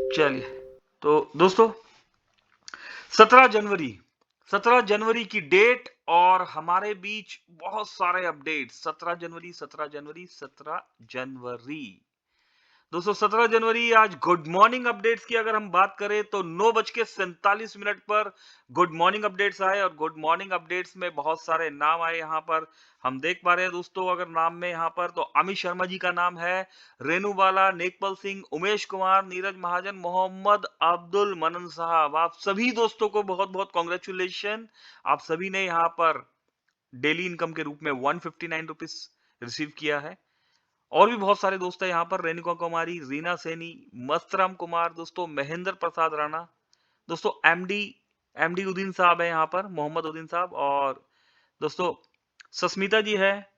चलिए, तो दोस्तों 17 जनवरी 17 जनवरी की डेट और हमारे बीच बहुत सारे अपडेट। 17 जनवरी 17 जनवरी 17 जनवरी दोस्तों 17 जनवरी आज गुड मॉर्निंग अपडेट्स की अगर हम बात करें तो 9:47 पर गुड मॉर्निंग अपडेट्स आए और गुड मॉर्निंग अपडेट्स में बहुत सारे नाम आए। यहाँ पर हम देख पा रहे हैं दोस्तों, अगर नाम में यहाँ पर तो अमित शर्मा जी का नाम है, रेणुबाला, नेकपल सिंह, उमेश कुमार, नीरज महाजन, मोहम्मद अब्दुल मनन साहब, आप सभी दोस्तों को बहुत बहुत कॉन्ग्रेचुलेशन। आप सभी ने यहाँ पर डेली इनकम के रूप में 159 रुपीज रिसीव किया है। और भी बहुत सारे दोस्त हैं यहाँ पर, रेणुका कुमारी, रीना सैनी, मस्तराम कुमार, दोस्तों महेंद्र प्रसाद राणा, दोस्तों एमडी एमडी उद्दीन साहब है यहाँ पर, मोहम्मद उद्दीन साहब, और दोस्तों सस्मिता जी है,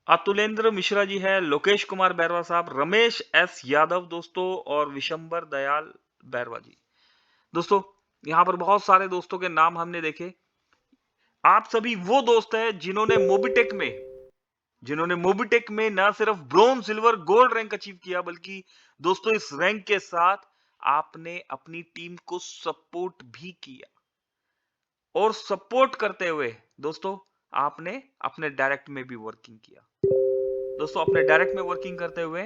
अतुलेंद्र मिश्रा जी है, लोकेश कुमार बैरवा साहब, रमेश एस यादव दोस्तों, और विशंबर दयाल बैरवा जी। दोस्तों यहाँ पर बहुत सारे दोस्तों के नाम हमने देखे। आप सभी वो दोस्त हैं जिन्होंने मोबिटेक में ना सिर्फ bronze, silver, gold rank achieve किया, बल्कि दोस्तों इस रैंक के साथ आपने अपनी टीम को सपोर्ट भी किया। और सपोर्ट करते हुए दोस्तों आपने अपने डायरेक्ट में भी वर्किंग किया। दोस्तों अपने डायरेक्ट में वर्किंग करते हुए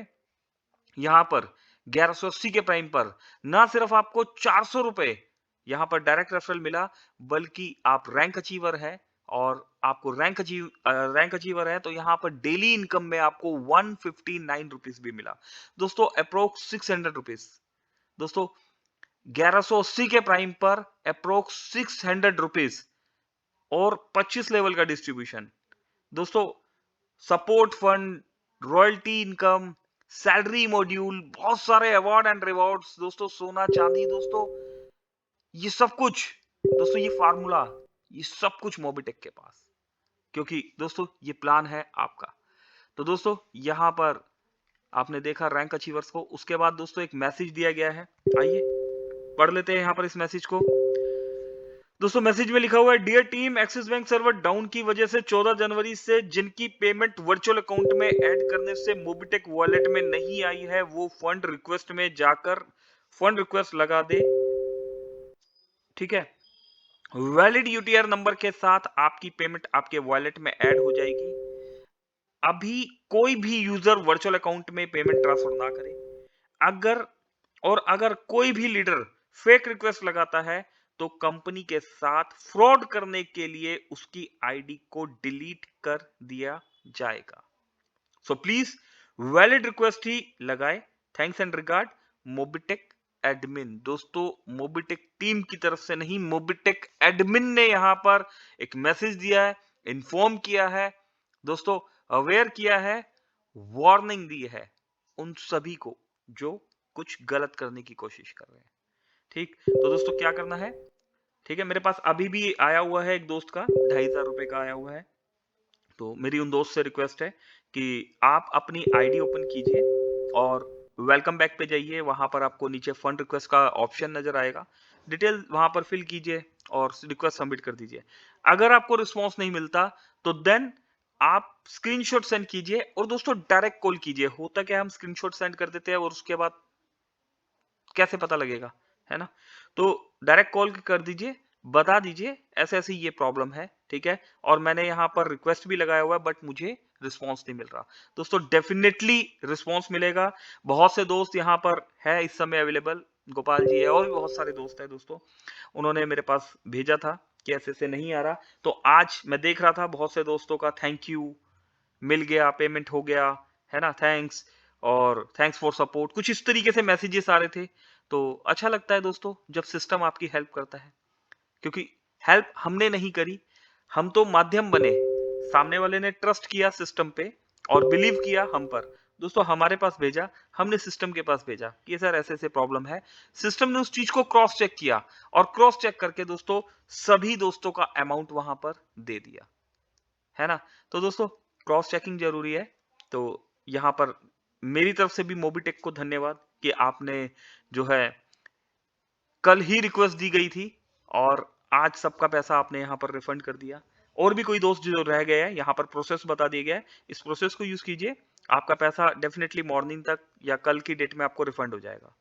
यहां पर 1180 के प्राइम पर ना सिर्फ आपको 400 रुपए यहां पर डायरेक्ट रेफरल मिला, बल्कि आप रैंक अचीवर है, और आपको रैंक अचीवर है तो यहां पर डेली इनकम में आपको 159 रुपीज भी मिला। दोस्तों अप्रोक्स 600 रुपीज। दोस्तों 1180 के प्राइम पर अप्रोक्स 600 रुपीज और 25 लेवल का डिस्ट्रीब्यूशन। दोस्तों support fund, royalty income, salary module, बहुत सारे अवार्ड एंड रिवॉर्ड्स, दोस्तों सोना चांदी, दोस्तों ये सब कुछ, दोस्तों ये फार्मूला, ये सब कुछ मोबिटेक के पास, क्योंकि दोस्तों ये प्लान है आपका। तो दोस्तों यहां पर आपने देखा रैंक अचीवर्स को। उसके बाद दोस्तों एक मैसेज दिया गया है, आइए पढ़ लेते हैं यहां पर इस मैसेज को। दोस्तों मैसेज में लिखा हुआ है, dear team, Axis bank server down की वजह से 14 जनवरी से जिनकी पेमेंट वर्चुअल अकाउंट में ऐड करने से मोबिटेक वॉलेट में नहीं आई है, वो फंड रिक्वेस्ट में जाकर फंड रिक्वेस्ट लगा दे। ठीक है, वैलिड यूटीआर नंबर के साथ आपकी पेमेंट आपके वॉलेट में ऐड हो जाएगी। अभी कोई भी यूजर वर्चुअल अकाउंट में पेमेंट ट्रांसफर ना करे। अगर कोई भी लीडर फेक रिक्वेस्ट लगाता है तो कंपनी के साथ फ्रॉड करने के लिए उसकी आईडी को डिलीट कर दिया जाएगा। सो प्लीज वैलिड रिक्वेस्ट ही लगाए। Thanks and regard, Mobitech admin. दोस्तों मोबिटेक टीम की तरफ से नहीं, मोबिटेक एडमिन ने यहां पर एक मैसेज दिया है, इन्फॉर्म किया है दोस्तों, अवेयर किया है, वार्निंग दी है उन सभी को जो कुछ गलत करने की कोशिश कर रहे हैं। ठीक, तो दोस्तों क्या करना है, ठीक है, मेरे पास अभी भी आया हुआ है एक दोस्त का 2500 रुपए का आया हुआ है। तो मेरी उन दोस्त से रिक्वेस्ट है कि आप अपनी आईडी ओपन कीजिए और वेलकम बैक पे जाइए। वहां पर आपको नीचे फंड रिक्वेस्ट का ऑप्शन नजर आएगा, डिटेल वहां पर फिल कीजिए और रिक्वेस्ट सबमिट कर दीजिए। अगर आपको रिस्पॉन्स नहीं मिलता तो देन आप स्क्रीनशॉट सेंड कीजिए और दोस्तों डायरेक्ट कॉल कीजिए। होता क्या है, हम स्क्रीनशॉट सेंड कर देते हैं और उसके बाद कैसे पता लगेगा, है ना? तो डायरेक्ट कॉल कर दीजिए, बता दीजिए ऐसे ऐसे ये प्रॉब्लम है, ठीक है, और मैंने यहाँ पर रिक्वेस्ट भी लगाया हुआ है बट मुझे रिस्पॉन्स नहीं मिल रहा। दोस्तों डेफिनेटली रिस्पॉन्स मिलेगा। बहुत से दोस्त यहाँ पर है इस समय अवेलेबल, गोपाल जी है और भी बहुत सारे दोस्त है दोस्तों, उन्होंने मेरे पास भेजा था कि ऐसे ऐसे नहीं आ रहा। तो आज मैं देख रहा था बहुत से दोस्तों का थैंक यू मिल गया, पेमेंट हो गया, है ना, थैंक्स और थैंक्स फॉर सपोर्ट, कुछ इस तरीके से मैसेजेस आ रहे थे। तो अच्छा लगता है दोस्तों जब सिस्टम आपकी हेल्प करता है, क्योंकि हेल्प हमने नहीं करी, हम तो माध्यम बने। सामने वाले ने ट्रस्ट किया सिस्टम पे और बिलीव किया हम पर, दोस्तों हमारे पास भेजा, हमने सिस्टम के पास भेजा कि सर ऐसे ऐसे प्रॉब्लम है। सिस्टम ने उस चीज को क्रॉस चेक किया और क्रॉस चेक करके दोस्तों सभी दोस्तों का अमाउंट वहां पर दे दिया, है ना? तो दोस्तों क्रॉस चेकिंग जरूरी है। तो यहां पर मेरी तरफ से भी मोबिटेक को धन्यवाद कि आपने जो है कल ही रिक्वेस्ट दी गई थी और आज सबका पैसा आपने यहां पर रिफंड कर दिया। और भी कोई दोस्त जो रह गए हैं यहां पर प्रोसेस बता दिया गया है, इस प्रोसेस को यूज कीजिए, आपका पैसा डेफिनेटली मॉर्निंग तक या कल की डेट में आपको रिफंड हो जाएगा।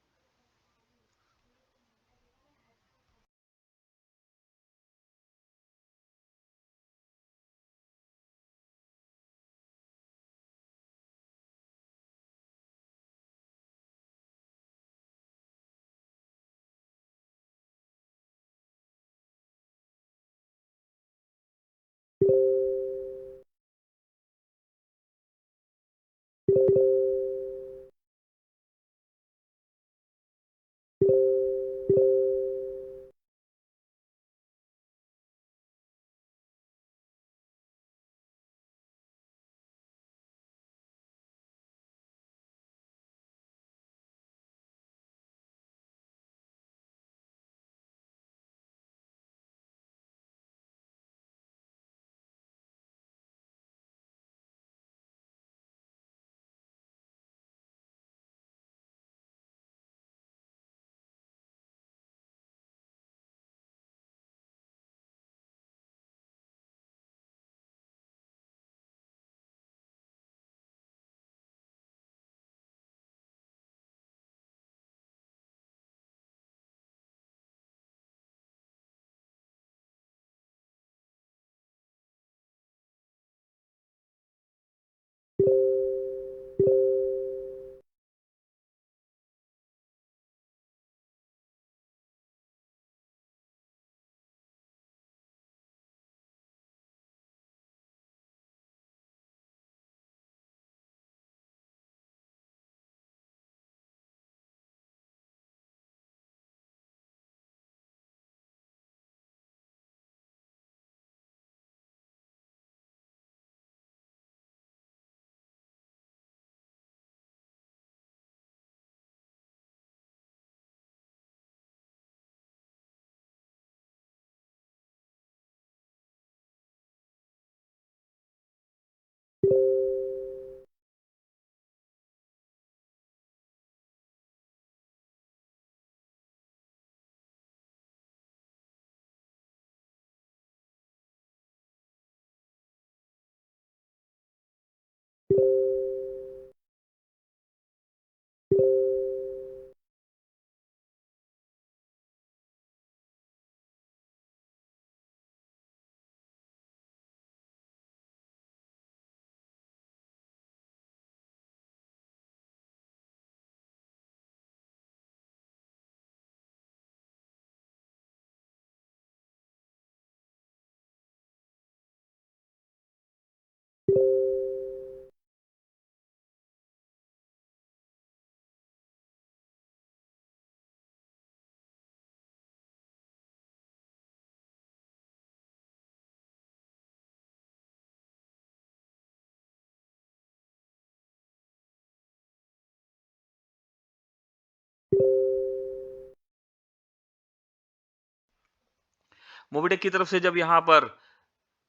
मोबिटेक की तरफ से जब यहाँ पर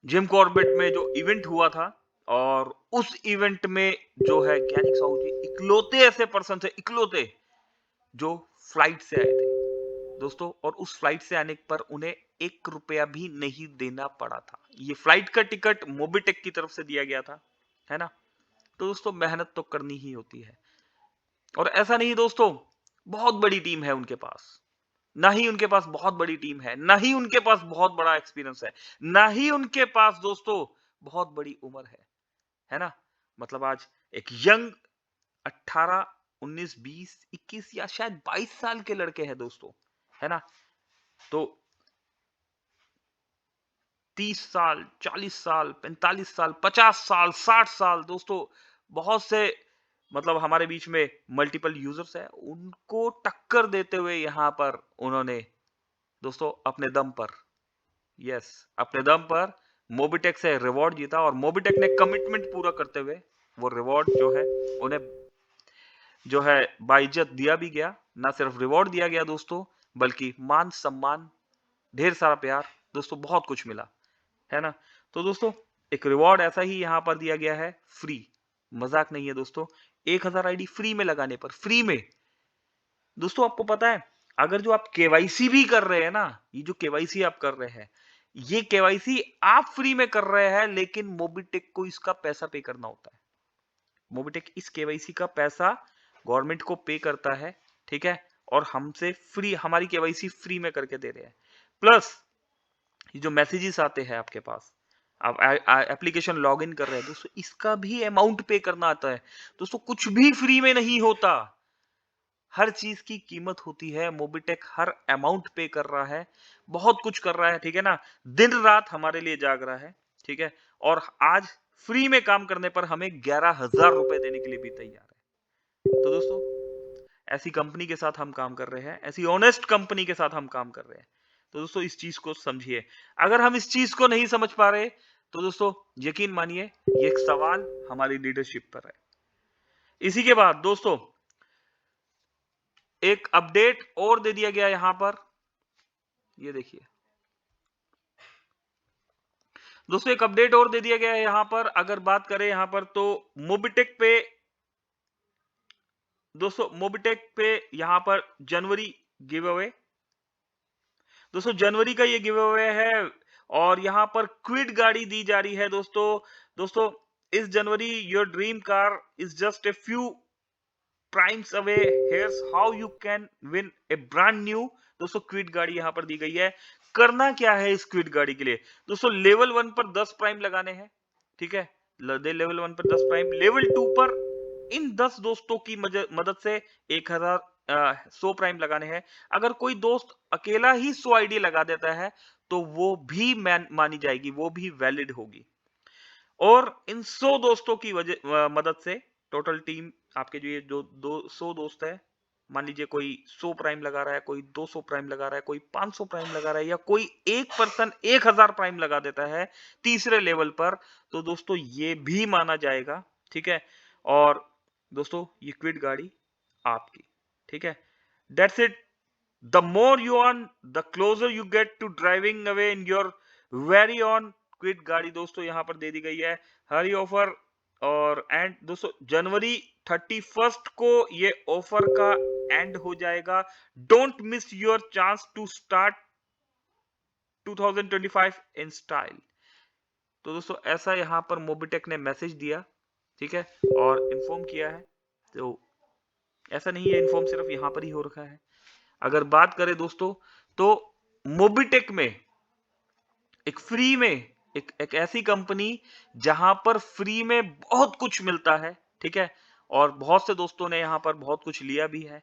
जिम कॉर्बेट में जो इवेंट हुआ था और उस इवेंट में जो है ज्ञानिक साहू जी इकलौते ऐसे पर्सन थे, इकलौते जो फ्लाइट से आए थे दोस्तों, और उस फ्लाइट से आने पर उन्हें 1 रुपया भी नहीं देना पड़ा था। ये फ्लाइट का टिकट मोबिटेक की तरफ से दिया गया था, है ना? तो दोस्तों मेहनत तो करनी ही होती है। और ऐसा नहीं दोस्तों, बहुत बड़ी टीम है उनके पास। ना ही उनके पास बहुत बड़ी टीम है, ना ही उनके पास बहुत बड़ा एक्सपीरियंस है, ना ही उनके पास दोस्तों बहुत बड़ी उम्र है ना? मतलब आज एक यंग 18, 19, 20, 21 या शायद 22 साल के लड़के हैं दोस्तों, है ना? तो 30 साल, 40 साल, 45 साल, 50 साल, 60 साल दोस्तों, बहुत से मतलब हमारे बीच में मल्टीपल यूजर्स हैं, उनको टक्कर देते हुए यहाँ पर उन्होंने दोस्तों अपने दम पर, यस, अपने दम पर मोबिटेक से रिवॉर्ड जीता और मोबिटेक ने कमिटमेंट पूरा करते हुए वो रिवॉर्ड जो है उन्हें जो है बाइज्जत दिया भी गया। ना सिर्फ रिवॉर्ड दिया गया दोस्तों, बल्कि मान सम्मान, ढेर सारा प्यार, दोस्तों बहुत कुछ मिला, है ना? तो दोस्तों एक रिवॉर्ड ऐसा ही यहाँ पर दिया गया है, फ्री, मजाक नहीं है दोस्तों। 1000 आईडी फ्री में लगाने पर, फ्री में दोस्तों, आपको पता है अगर जो आप केवाईसी भी कर रहे हैं ना, ये जो केवाईसी आप कर रहे हैं, ये केवाईसी आप फ्री में कर रहे हैं, लेकिन मोबिटेक को इसका पैसा पे करना होता है। मोबिटेक इस केवाईसी का पैसा गवर्नमेंट को पे करता है, ठीक है? और हमसे फ्री, हमारी केवाईसी फ्री में करके दे रहे हैं। प्लस ये जो मैसेजेस आते हैं आपके पास, आप एप्लीकेशन लॉग इन कर रहे हैं दोस्तों, इसका भी अमाउंट पे करना आता है दोस्तों। कुछ भी फ्री में नहीं होता, हर चीज की कीमत होती है। मोबिटेक हर अमाउंट पे कर रहा है, बहुत कुछ कर रहा है, ठीक है ना? दिन रात हमारे लिए जाग रहा है, ठीक है? और आज फ्री में काम करने पर हमें 11,000 रुपए देने के लिए भी तैयार है। तो दोस्तों, ऐसी कंपनी के साथ हम काम कर रहे हैं, ऐसी ऑनेस्ट कंपनी के साथ हम काम कर रहे हैं। तो दोस्तों, इस चीज को समझिए। अगर हम इस चीज को नहीं समझ पा रहे, तो दोस्तों यकीन मानिए, ये एक सवाल हमारी लीडरशिप पर है। इसी के बाद दोस्तों, एक अपडेट और दे दिया गया यहां पर, ये देखिए दोस्तों, एक अपडेट और दे दिया गया है यहां पर। अगर बात करें यहां पर, तो मोबिटेक पे दोस्तों, मोबिटेक पे यहां पर जनवरी गिव अवे, दोस्तों जनवरी का ये गिव अवे है और यहां पर क्विड गाड़ी दी जा रही है। दोस्तों इस जनवरी your dream car is just a few primes away, here's how you can win a brand new. दोस्तों क्विड गाड़ी यहां पर दी गई है। करना क्या है इस क्विड गाड़ी के लिए? दोस्तों लेवल 1 पर 10 प्राइम लगाने हैं, ठीक है, लेवल 1 पर 10 प्राइम, लेवल 2 पर इन 10 दोस्तों की मदद से 1,100 प्राइम लगाने हैं। अगर कोई दोस्त अकेला ही 100 आईडी लगा देता है तो वो भी मानी जाएगी, वो भी वैलिड होगी। और इन 100 दोस्तों की मदद से टोटल टीम आपके जो ये जो 200 दोस्त है, मान लीजिए कोई 100 प्राइम लगा रहा है, कोई 200 प्राइम लगा रहा है, कोई 500 प्राइम लगा रहा है, या कोई एक पर्सन 1,000 प्राइम लगा देता है तीसरे लेवल पर, तो दोस्तों ये भी माना जाएगा, ठीक है। और दोस्तों ये क्विड गाड़ी आपकी, ठीक है। That's it. The more you earn, the closer you get to driving away in your very own Kwid गाड़ी दोस्तों यहां पर दे दी गई है। हरी ऑफर, और एंड दोस्तों जनवरी 31 को ये ऑफर का एंड हो जाएगा। Don't miss your chance to start 2025 in style. तो दोस्तों ऐसा यहां पर मोबिटेक ने मैसेज दिया, ठीक है, और इन्फॉर्म किया है। तो ऐसा नहीं है इन्फॉर्म सिर्फ यहां पर ही हो रखा है। अगर बात करें दोस्तों, तो मोबिटेक में एक फ्री में एक ऐसी कंपनी जहां पर फ्री में बहुत कुछ मिलता है, ठीक है, और बहुत से दोस्तों ने यहां पर बहुत कुछ लिया भी है।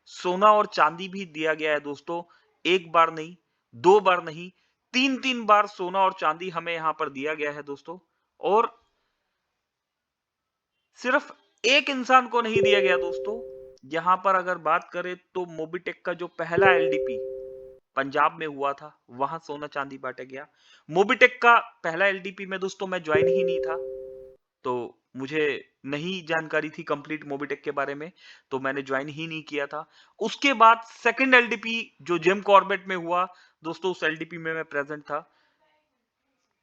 सोना और चांदी भी दिया गया है दोस्तों, एक बार नहीं, दो बार नहीं, तीन तीन बार सोना और चांदी हमें यहां पर दिया गया है दोस्तों। और सिर्फ एक इंसान को नहीं दिया गया दोस्तों, यहां पर अगर बात करें तो मोबिटेक का जो पहला एलडीपी पंजाब में हुआ था, वहां सोना चांदी बांटा गया। मोबिटेक का पहला एलडीपी में दोस्तों मैं ज्वाइन ही नहीं था, तो मुझे नहीं जानकारी थी कंप्लीट मोबिटेक के बारे में, तो मैंने ज्वाइन ही नहीं किया था। उसके बाद सेकंड एलडीपी जो जिम कॉर्बेट में हुआ दोस्तों, उस एलडीपी में मैं प्रेजेंट था।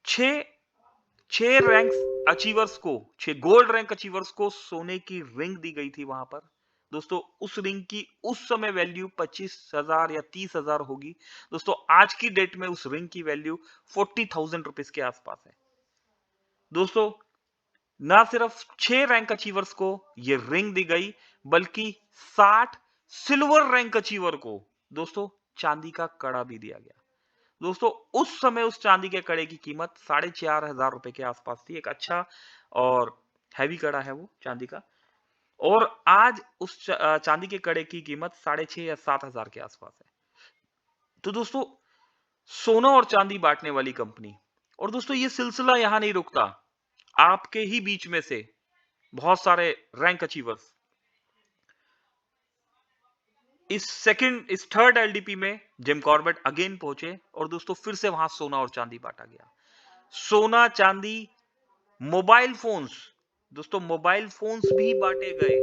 छह रैंक्स अचीवर्स को, 6 गोल्ड रैंक अचीवर्स को सोने की रिंग दी गई थी वहां पर दोस्तों। उस रिंग की उस समय वैल्यू 25,000 या 30,000 होगी दोस्तों। आज की डेट में उस रिंग की वैल्यू 40,000 रुपीज के आसपास है दोस्तों। ना सिर्फ 6 रैंक अचीवर्स को यह रिंग दी गई, बल्कि 60 सिल्वर रैंक अचीवर को दोस्तों चांदी का कड़ा भी दिया गया दोस्तों। उस समय उस चांदी के कड़े की कीमत 4,500 रुपए के आसपास थी। एक अच्छा और हैवी कड़ा है वो चांदी का। और आज उस चांदी के कड़े की कीमत 6,500 या 7,000 के आसपास है। तो दोस्तों सोना और चांदी बांटने वाली कंपनी, और दोस्तों ये सिलसिला यहां नहीं रुकता। आपके ही बीच में से बहुत सारे रैंक अचीवर्स इस थर्ड एलडीपी में जिम कॉर्बेट अगेन पहुंचे, और दोस्तों फिर से वहां सोना और चांदी बांटा गया। सोना चांदी, मोबाइल फोन्स दोस्तों, मोबाइल फोन्स भी बांटे गए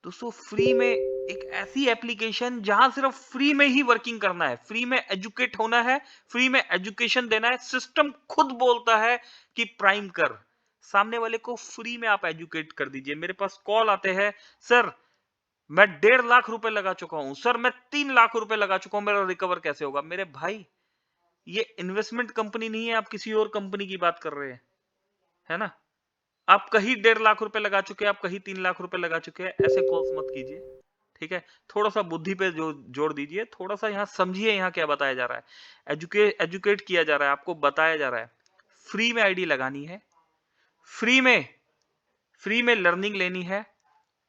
दोस्तों। फ्री में एक ऐसी एप्लीकेशन जहां सिर्फ फ्री में ही वर्किंग करना है, फ्री में एजुकेट होना है, फ्री में एजुकेशन देना है। सिस्टम खुद बोलता है कि प्राइम कर, सामने वाले को फ्री में आप एजुकेट कर दीजिए। मेरे पास कॉल आते हैं, सर मैं 1.5 लाख रुपए लगा चुका हूं, सर मैं 3 लाख रुपए लगा चुका हूं, मेरा रिकवर कैसे होगा? मेरे भाई ये इन्वेस्टमेंट कंपनी नहीं है, आप किसी और कंपनी की बात कर रहे हैं, है ना। आप कहीं 1.5 लाख रुपए लगा चुके हैं, आप कहीं 3 लाख रुपए लगा चुके हैं, ऐसे कॉल्स मत कीजिए, ठीक है। थोड़ा सा बुद्धि पे जो जोड़ दीजिए, थोड़ा सा यहां समझिए यहां क्या बताया जा रहा है। एजुकेट किया जा रहा है, आपको बताया जा रहा है। फ्री में आईडी लगानी है, फ्री में लर्निंग लेनी है,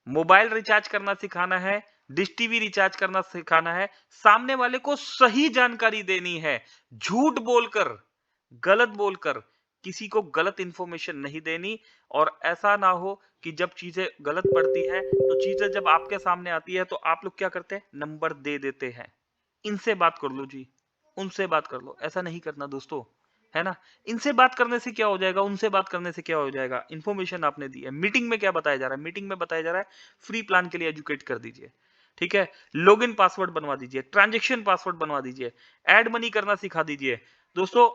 मोबाइल रिचार्ज करना सिखाना है, डिश टीवी रिचार्ज करना सिखाना है, सामने वाले को सही जानकारी देनी है। झूठ बोलकर, गलत बोलकर किसी को गलत इंफॉर्मेशन नहीं देनी, और ऐसा ना हो कि जब चीजें गलत पड़ती है तो चीजें जब आपके सामने आती है तो आप लोग क्या करते हैं, नंबर दे देते हैं। इनसे बात कर लो जी, उनसे बात कर लो, ऐसा नहीं करना दोस्तों, है ना। इनसे बात करने से क्या हो जाएगा, उनसे बात करने से क्या हो जाएगा, इंफॉर्मेशन आपने दी है। मीटिंग में क्या बताया जा रहा है, मीटिंग में बताया जा रहा है फ्री प्लान के लिए एजुकेट कर दीजिए, ठीक है। लॉगिन पासवर्ड बनवा दीजिए, ट्रांजैक्शन पासवर्ड बनवा दीजिए, ऐड मनी करना सिखा दीजिए दोस्तों।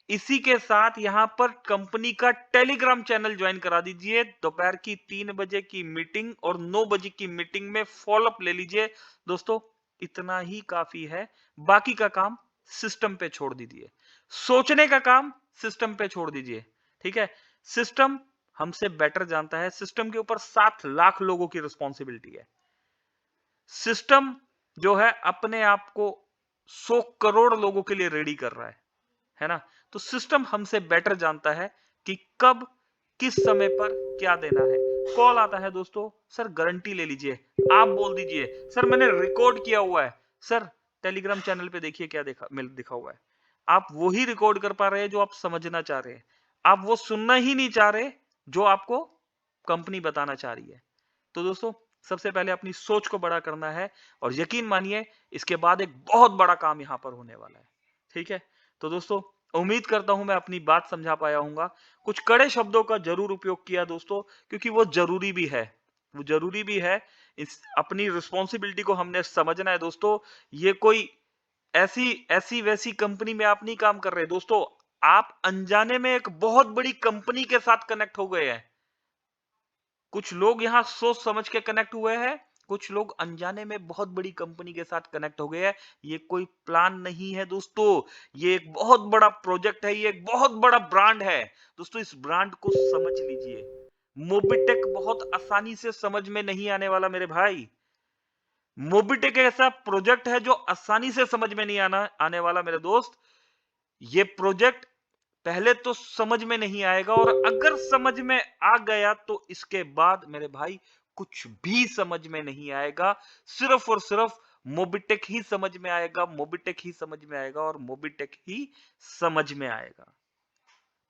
इसी के साथ यहां पर कंपनी का टेलीग्राम चैनल ज्वाइन करा दीजिए। दोपहर की 3 बजे की मीटिंग और 9 बजे की मीटिंग में फॉलोअप ले लीजिए दोस्तों। इतना ही काफी है, बाकी का काम सिस्टम पे छोड़ दीजिए, सोचने का काम सिस्टम पे छोड़ दीजिए, ठीक है। सिस्टम हमसे बेटर जानता है, सिस्टम के ऊपर 7 लाख लोगों की रिस्पॉन्सिबिलिटी है। सिस्टम जो है अपने आप को 100 करोड़ लोगों के लिए रेडी कर रहा है ना। तो सिस्टम हमसे बेटर जानता है कि कब किस समय पर क्या देना है। कॉल आता है दोस्तों, सर गारंटी ले लीजिए, आप बोल दीजिए सर मैंने रिकॉर्ड किया हुआ है, सर टेलीग्राम चैनल पे देखिए क्या दिखा हुआ है। आप वही रिकॉर्ड कर पा रहे हैं जो आप समझना चाह रहे हैं, आप वो सुनना ही नहीं चाह रहे जो आपको कंपनी बताना चाह रही है। तो दोस्तों सबसे पहले अपनी सोच को बड़ा करना है, और यकीन मानिए इसके बाद एक बहुत बड़ा काम यहां पर होने वाला है, ठीक है। तो दोस्तों उम्मीद करता हूं मैं अपनी बात समझा पाया हूंगा। कुछ कड़े शब्दों का जरूर उपयोग किया दोस्तों, क्योंकि वो जरूरी भी है, वो जरूरी भी है। इस अपनी रिस्पॉन्सिबिलिटी को हमने समझना है दोस्तों। ये कोई ऐसी ऐसी वैसी कंपनी में आप नहीं काम कर रहे दोस्तों, आप अनजाने में एक बहुत बड़ी कंपनी के साथ कनेक्ट हो गए हैं। कुछ लोग यहां सोच समझ के कनेक्ट हुए हैं, कुछ लोग अनजाने में बहुत बड़ी कंपनी के साथ कनेक्ट हो गए हैं। ये कोई प्लान नहीं है दोस्तों, ये एक बहुत बड़ा प्रोजेक्ट है, ये एक बहुत बड़ा ब्रांड है दोस्तों। इस ब्रांड को समझ लीजिए। मोबिटेक बहुत आसानी से समझ में नहीं आने वाला मेरे भाई। मोबिटेक ऐसा प्रोजेक्ट है जो आसानी से समझ में नहीं आने वाला मेरे दोस्त। ये प्रोजेक्ट पहले तो समझ में नहीं आएगा, और अगर समझ में आ गया तो इसके बाद मेरे भाई कुछ भी समझ में नहीं आएगा। सिर्फ और सिर्फ मोबिटेक ही समझ में आएगा, मोबिटेक ही समझ में आएगा, और मोबिटेक ही समझ में आएगा।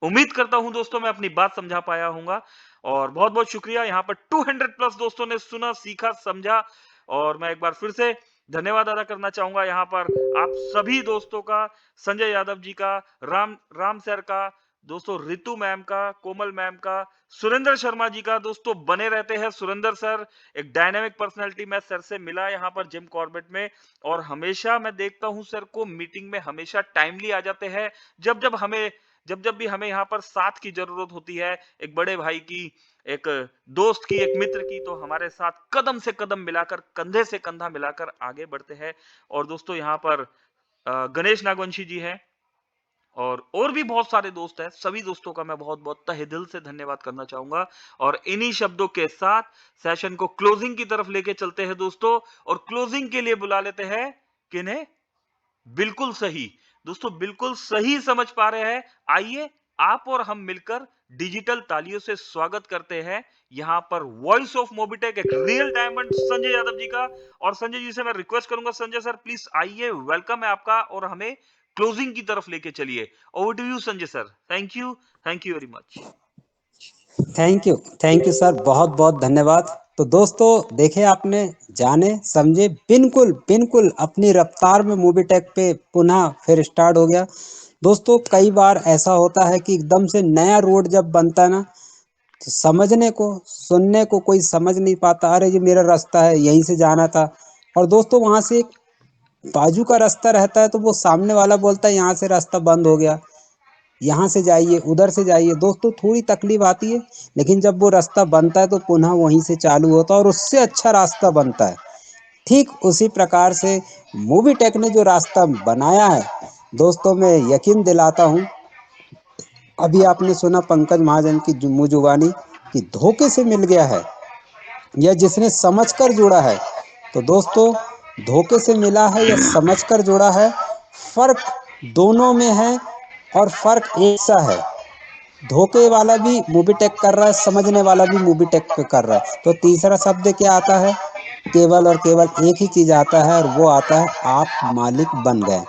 उम्मीद करता हूं दोस्तों मैं अपनी बात समझा पाया हूंगा, और बहुत बहुत शुक्रिया। यहां पर 200 प्लस दोस्तों ने सुना, सीखा, समझा, और मैं एक बार फिर से धन्यवाद अदा करना चाहूंगा यहां पर आप सभी दोस्तों का, संजय यादव जी का, राम राम सर का, दोस्तों रितु मैम का, कोमल मैम का, सुरेंद्र शर्मा जी का। दोस्तों बने रहते हैं सुरेंद्र सर, एक डायनामिक पर्सनालिटी। मैं सर से मिला यहां पर जिम कॉर्बेट में, और हमेशा मैं देखता हूं सर को मीटिंग में हमेशा टाइमली आ जाते हैं। जब जब भी हमें यहाँ पर साथ की जरूरत होती है, एक बड़े भाई की, एक दोस्त की, एक मित्र की, तो हमारे साथ कदम से कदम मिलाकर, कंधे से कंधा मिलाकर आगे बढ़ते हैं। और दोस्तों यहाँ पर गणेश नागवंशी जी हैं, और भी बहुत सारे दोस्त हैं। सभी दोस्तों का मैं बहुत बहुत तहे दिल से धन्यवाद करना चाहूंगा। और इन्हीं शब्दों के साथ सेशन को क्लोजिंग की तरफ लेके चलते हैं दोस्तों, और क्लोजिंग के लिए बुला लेते हैं किन्हें, बिल्कुल सही दोस्तों, बिल्कुल सही समझ पा रहे हैं। आइए आप और हम मिलकर डिजिटल तालियों से स्वागत करते हैं यहां पर वॉइस ऑफ मोबिटेक, एक रियल डायमंड संजय यादव जी का। और संजय जी से मैं रिक्वेस्ट करूंगा, संजय सर प्लीज आइए, वेलकम है आपका, और हमें क्लोजिंग की तरफ लेके चलिए। Over to you Sanjay sir. Thank you very much. Thank you sir, बहुत बहुत धन्यवाद। तो दोस्तों देखे आपने, जाने समझे, बिल्कुल बिल्कुल अपनी रफ्तार में मोबिटेक पे पुनः फिर स्टार्ट हो गया। दोस्तों कई बार ऐसा होता है कि एकदम से नया रोड जब बनता है ना, तो समझने को, सुनने को कोई समझ नहीं पाता, अरे ये मेरा रास्ता है, यहीं से जाना था। और दोस्तों वहां से एक बाजू का रास्ता रहता है, तो वो सामने वाला बोलता है यहाँ से रास्ता बंद हो गया, यहाँ से जाइए, उधर से जाइए। दोस्तों थोड़ी तकलीफ आती है, लेकिन जब वो रास्ता बनता है तो पुनः वहीं से चालू होता है और उससे अच्छा रास्ता बनता है। ठीक उसी प्रकार से मोबिटेक ने जो रास्ता बनाया है दोस्तों, मैं यकीन दिलाता हूँ, अभी आपने सुना पंकज महाजन की मुँह जुबानी कि धोखे से मिल गया है, या जिसने समझकर जुड़ा है। तो दोस्तों धोखे से मिला है या समझकर जुड़ा है, फर्क दोनों में है, और फर्क एक सा है। धोखे वाला भी मोबिटेक कर रहा है, समझने वाला भी मोबिटेक पे कर रहा है। तो तीसरा शब्द क्या आता है, केवल और केवल एक ही चीज आता है, और वो आता है आप मालिक बन गए।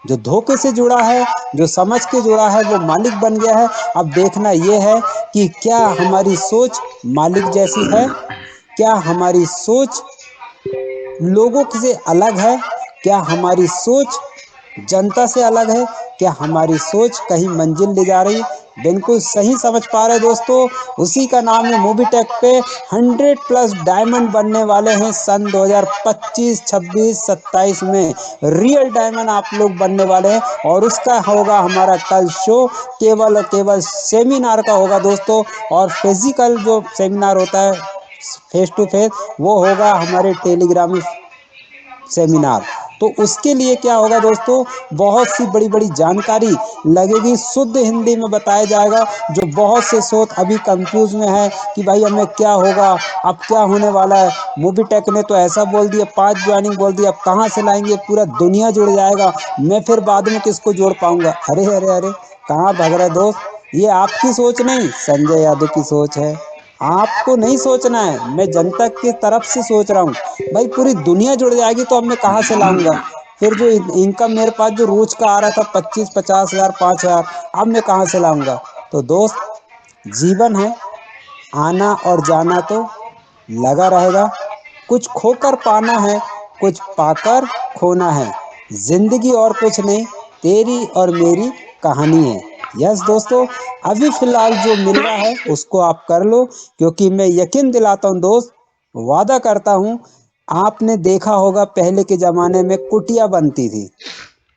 जो धोखे से जुड़ा है, जो समझ के जुड़ा है, वो मालिक बन गया है। अब देखना ये है कि क्या हमारी सोच मालिक जैसी है, क्या हमारी सोच लोगों से अलग है, क्या हमारी सोच जनता से अलग है, क्या हमारी सोच कहीं मंजिल ले जा रही है। बिल्कुल सही समझ पा रहे दोस्तों, उसी का नाम है मोबीटेक पे 100+ डायमंड बनने वाले हैं सन 2025, 26, 27 में रियल डायमंड आप लोग बनने वाले हैं। और उसका होगा हमारा कल शो, केवल और केवल सेमिनार का होगा दोस्तों। और फिजिकल जो सेमिनार होता है फेस टू फेस, वो होगा हमारे टेलीग्रामी सेमिनार। तो उसके लिए क्या होगा दोस्तों, बहुत सी बड़ी बड़ी जानकारी लगेगी, शुद्ध हिंदी में बताया जाएगा। जो बहुत से स्रोत अभी कंफ्यूज में है कि भाई हमें क्या होगा, अब क्या होने वाला है। मोबीटेक ने तो ऐसा बोल दिया, 5 ज्वाइनिंग बोल दिया, अब कहाँ से लाएंगे, पूरा दुनिया जुड़ जाएगा, मैं फिर बाद में किसको जोड़ पाऊंगा। अरे अरे अरे, कहाँ भाग रहे दोस्त, ये आपकी सोच नहीं, संजय यादव की सोच है। आपको नहीं सोचना है, मैं जनता की तरफ से सोच रहा हूँ। भाई पूरी दुनिया जुड़ जाएगी तो अब मैं कहाँ से लाऊंगा। फिर जो इनकम मेरे पास जो रोज का आ रहा था 25-50 हजार 5 हजार, अब मैं कहाँ से लाऊंगा। तो दोस्त, जीवन है, आना और जाना तो लगा रहेगा। कुछ खोकर पाना है, कुछ पाकर खोना है। जिंदगी और कुछ नहीं, तेरी और मेरी कहानी है। यस दोस्तों, अभी फिलहाल जो मिल रहा है उसको आप कर लो, क्योंकि मैं यकीन दिलाता हूँ दोस्त, वादा करता हूँ, आपने देखा होगा पहले के जमाने में कुटिया बनती थी।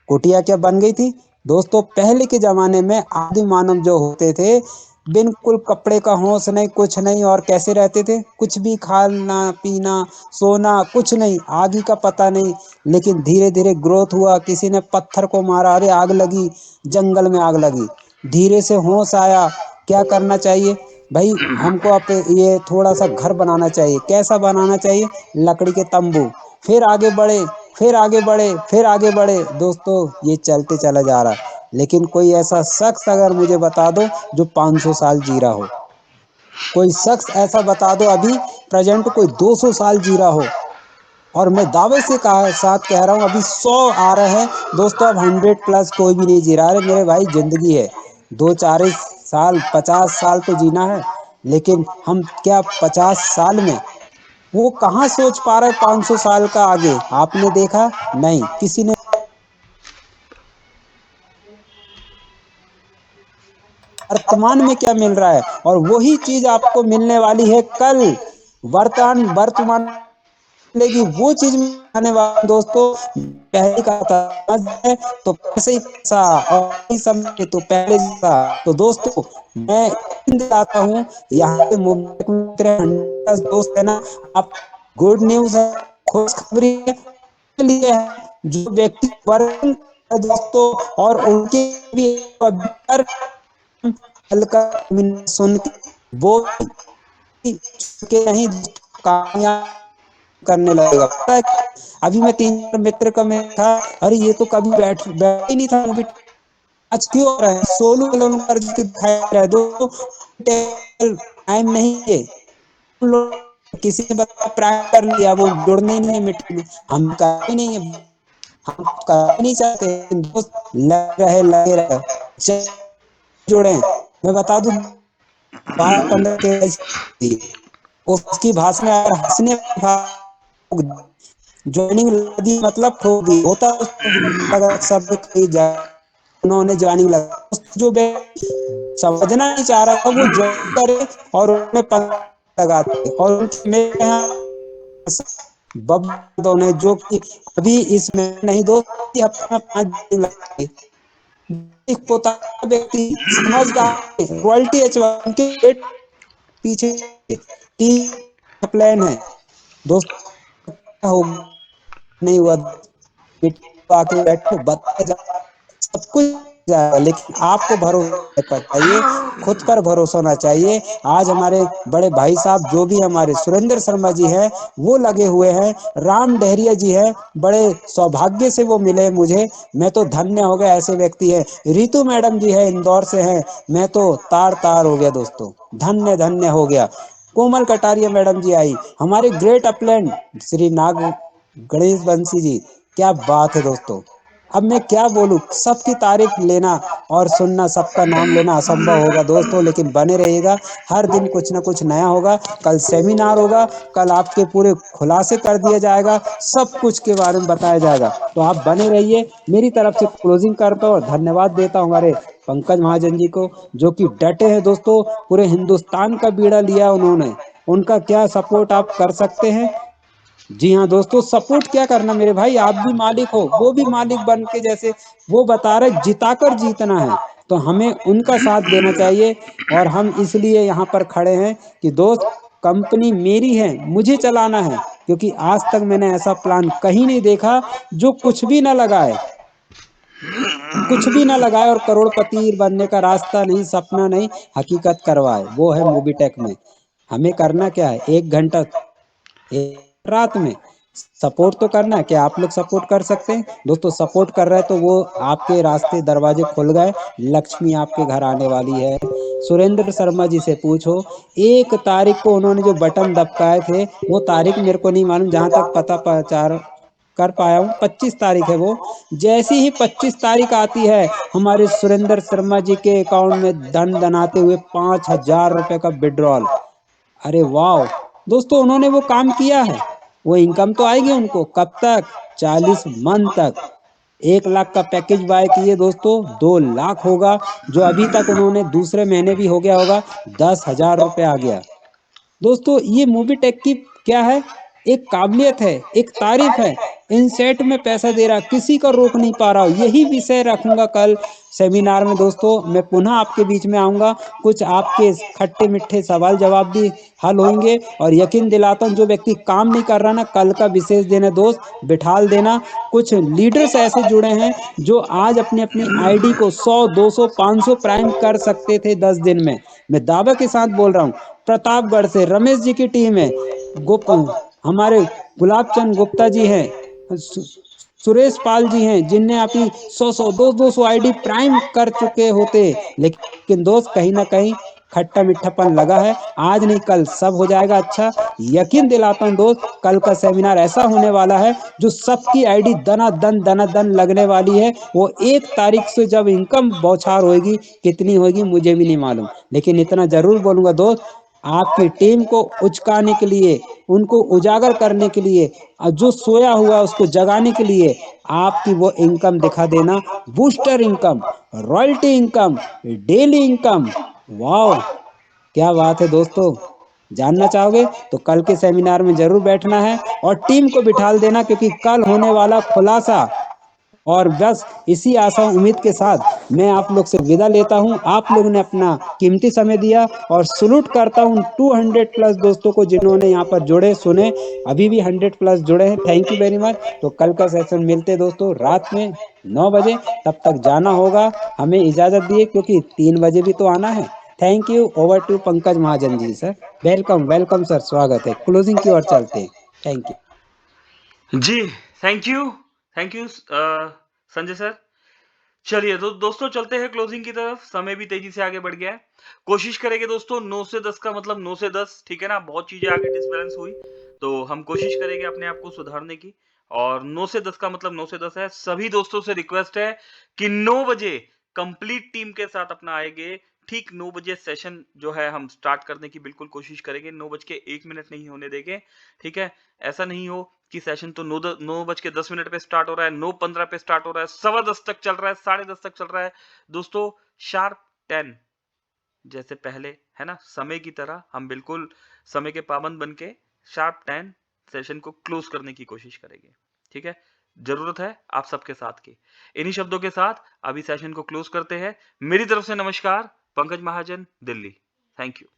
कुटिया क्या बन गई थी दोस्तों, पहले के जमाने में आदि मानव जो होते थे, बिल्कुल कपड़े का होश नहीं, कुछ नहीं, और कैसे रहते थे, कुछ भी खाना पीना सोना कुछ नहीं, आगे का पता नहीं। लेकिन धीरे धीरे ग्रोथ हुआ, किसी ने पत्थर को मारा, अरे आग लगी, जंगल में आग लगी, धीरे से होश आया, क्या करना चाहिए भाई हमको, अब ये थोड़ा सा घर बनाना चाहिए। कैसा बनाना चाहिए, लकड़ी के तंबू। फिर आगे बढ़े, फिर आगे बढ़े, फिर आगे बढ़े दोस्तों, ये चलते चला जा रहा। लेकिन कोई ऐसा शख्स अगर मुझे बता दो जो 500 साल जी रहा हो, कोई शख्स ऐसा बता दो अभी प्रेजेंट कोई 200 साल जी रहा हो। और मैं दावे से साथ कह रहा हूँ अभी 100 आ रहे हैं दोस्तों, अब 100+ कोई भी नहीं जी रहा। अरे मेरे भाई, जिंदगी है, 2-4 साल 50 साल तो जीना है। लेकिन हम क्या 50 साल में वो कहाँ सोच पा रहे 500 साल का आगे, आपने देखा नहीं, किसी ने वर्तमान में क्या मिल रहा है, और वही चीज आपको मिलने वाली है कल। वर्तमान वर्तमान मिलेगी, वो चीज आने वाली दोस्तों। पहले का था है तो पैसे ही पैसा, और नहीं समय तो पहले जैसा। तो दोस्तों, मैं आता हूँ यहाँ पे दोस्त है ना, आप गुड न्यूज है, खुशखबरी है लिए है, जो व्यक्ति वर्किंग दोस्तों, और उनके भी हल्का सुन के वो के नहीं कामयाब करने लगेगा। पता है, अभी मैं 3 मित्र का मैं था, अरे ये तो कभी बैठ ही नहीं था मूवी, आज क्यों हो रहा है, सोनू लोन कर दिखाया रहा है दो, टाइम नहीं है। किसी ने बताया प्राइम कर लिया, वो जुड़ने ही नहीं है मीटिंग में, हम का ही नहीं है, हम कर नहीं चाहते, दोस्त लगे रहे जुड़े। मैं बता दूं 12-15 के उसकी भाषण अगर हंसने ज्वाइनिंग लगी मतलब खो दी होता, लगा शब्द कही जाए, उन्होंने ज्वाइनिंग लगा, जो समझना नहीं चाह रहा था वो ज्वाइन करे, और उन्हें लगाते, और उनके मेरे यहाँ बब्बा ने जो कि अभी इसमें नहीं, दो हफ्ते में 5 दिन लगे। एक पोता व्यक्ति समझदार, रॉयल्टी एच1 के पीछे टीम प्लान है दोस्त, हो नहीं हुआ, आके बैठो बताया जा, सब कुछ जाएगा, लेकिन आपको भरोसा पर चाहिए, खुद पर भरोसा होना चाहिए। आज हमारे बड़े भाई साहब जो भी हमारे सुरेंद्र शर्मा जी हैं, वो लगे हुए हैं, राम डहरिया जी हैं, बड़े सौभाग्य से वो मिले मुझे, मैं तो धन्य हो गया, ऐसे व्यक्ति है। रितु मैडम जी है, इंदौर से हैं, मैं तो तार तार हो गया दोस्तों, धन्य धन्य हो गया। कोमल कटारिया मैडम जी आई, हमारे ग्रेट अपलैंड श्री नाग गणेश बंसी जी, क्या बात है दोस्तों। अब मैं क्या बोलूं, सबकी तारीफ लेना और सुनना, सबका नाम लेना असंभव होगा दोस्तों, लेकिन बने रहिएगा, हर दिन कुछ ना कुछ नया होगा। कल सेमिनार होगा, कल आपके पूरे खुलासे कर दिया जाएगा, सब कुछ के बारे में बताया जाएगा, तो आप बने रहिए। मेरी तरफ से क्लोजिंग करता हूँ और धन्यवाद देता हूँ हमारे पंकज महाजन जी को, जो कि डटे हैं दोस्तों, पूरे हिंदुस्तान का बीड़ा लिया उन्होंने। उनका क्या सपोर्ट आप कर सकते हैं? जी हाँ दोस्तों, सपोर्ट क्या करना मेरे भाई, आप भी मालिक हो, वो भी मालिक बन के, जैसे वो बता रहे जिताकर जीतना है, तो हमें उनका साथ देना चाहिए। और हम इसलिए यहाँ पर खड़े हैं कि दोस्त, कंपनी मेरी है, मुझे चलाना है, क्योंकि आज तक मैंने ऐसा प्लान कहीं नहीं देखा जो कुछ भी ना लगाए, कुछ भी ना लगाए और करोड़पति बनने का रास्ता नहीं, सपना नहीं, हकीकत करवाए, वो है मोबीटेक में। हमें करना क्या है, 1 घंटा एक रात में सपोर्ट तो करना है। क्या आप लोग सपोर्ट कर सकते हैं दोस्तों? सपोर्ट कर रहे हैं तो वो आपके रास्ते दरवाजे खुल गए, लक्ष्मी आपके घर आने वाली है। सुरेंद्र शर्मा जी से पूछो, 1 तारीख को उन्होंने जो बटन दबकाए थे, वो तारीख मेरे को नहीं मालूम, जहां तक पता प्रचार कर पाया हूँ 25 तारीख है वो। जैसी ही 25 तारीख आती है, हमारे सुरेंद्र शर्मा जी के अकाउंट में धन दनाते हुए 5,000 रुपए का विड्रॉल। अरे वाह दोस्तों, उन्होंने वो काम किया है, वो इनकम तो आएगी उनको कब तक? 40 मंथ तक। 1 लाख का पैकेज बाय किए दोस्तों, 2 लाख होगा, जो अभी तक उन्होंने दूसरे महीने भी हो गया होगा, 10,000 रुपए आ गया दोस्तों। ये मूवी टेक की क्या है, एक काबिलियत है, एक तारीफ है। इनसेट में पैसा दे रहा, किसी का रोक नहीं पा रहा हूं। यही विषय रखूंगा कल सेमिनार में दोस्तों, मैं पुनः आपके बीच में आऊंगा, कुछ आपके खट्टे मीठे सवाल जवाब भी हल होंगे। और यकीन दिलाता हूं, जो व्यक्ति काम नहीं कर रहा ना, कल का विशेष दिन है दोस्त, बिठाल देना। कुछ लीडर्स ऐसे जुड़े हैं जो आज अपनी अपनी आईडी को 100 200 500 प्राइम कर सकते थे 10 दिन में। मैं दावा के साथ बोल रहा हूं, प्रतापगढ़ से रमेश जी की टीम है, गोप हमारे गुलाब चंद गुप्ता जी हैं, सुरेश पाल जी हैं, जिनने अभी 100 200 आईडी प्राइम कर चुके होते, लेकिन दोस्त कहीं ना कहीं खट्टा मीठापन लगा है। आज नहीं कल सब हो जाएगा अच्छा, यकीन दिलाता हूं दोस्त, कल का सेमिनार ऐसा होने वाला है जो सबकी आईडी दना दन लगने वाली है। वो 1 तारीख से जब इनकम बौछार होगी, कितनी होगी मुझे भी नहीं मालूम, लेकिन इतना जरूर बोलूंगा दोस्त, आपकी टीम को उचकाने के लिए, उनको उजागर करने के लिए, जो सोया हुआ उसको जगाने के लिए आपकी वो इनकम दिखा देना, booster income, royalty income, daily income. वाह, क्या बात है दोस्तों, जानना चाहोगे तो कल के सेमिनार में जरूर बैठना है और टीम को बिठाल देना, क्योंकि कल होने वाला खुलासा। और बस इसी आशा उम्मीद के साथ मैं आप लोग से विदा लेता हूं। आप लोगों ने अपना कीमती समय दिया, और सलूट करता हूं 200 प्लस दोस्तों को जिन्होंने यहाँ पर जुड़े सुने, अभी भी 100 प्लस जुड़े हैं, थैंक यू वेरी मच। तो कल का सेशन मिलते दोस्तों रात में 9 बजे, तब तक जाना होगा, हमें इजाजत दिए, क्योंकि 3 बजे भी तो आना है। Thank you, over to Pankaj Mahajan ji sir. Welcome welcome sir, स्वागत है, क्लोजिंग की ओर चलते हैं। Thank you ji, thank you Sanjay sir. चलिए दोस्तों चलते हैं क्लोजिंग की तरफ, समय भी तेजी से आगे बढ़ गया है। कोशिश करेंगे दोस्तों 9 से 10 का मतलब 9 से 10, ठीक है ना? बहुत चीजें आगे डिसबैलेंस हुई, तो हम कोशिश करेंगे अपने आप को सुधारने की। और 9 से 10 का मतलब 9 से 10 है। सभी दोस्तों से रिक्वेस्ट है कि 9 बजे कंप्लीट टीम के साथ अपना आएंगे। ठीक 9 बजे सेशन जो है हम स्टार्ट करने की बिल्कुल कोशिश करेंगे, 9:01 नहीं होने देंगे, ठीक है? ऐसा नहीं हो कि सेशन तो 9:10 पे स्टार्ट हो रहा है, 9:15 पे स्टार्ट हो रहा है, 10:15 तक चल रहा है, 10:30 तक चल रहा है। दोस्तों शार्प 10 जैसे पहले, है ना? समय की तरह हम बिल्कुल समय के पाबंद बन के शार्प 10 सेशन को क्लोज करने की कोशिश करेंगे, ठीक है? जरूरत है आप सबके साथ की। इन्हीं शब्दों के साथ अभी सेशन को क्लोज करते हैं। मेरी तरफ से नमस्कार, पंकज महाजन, दिल्ली। Thank you.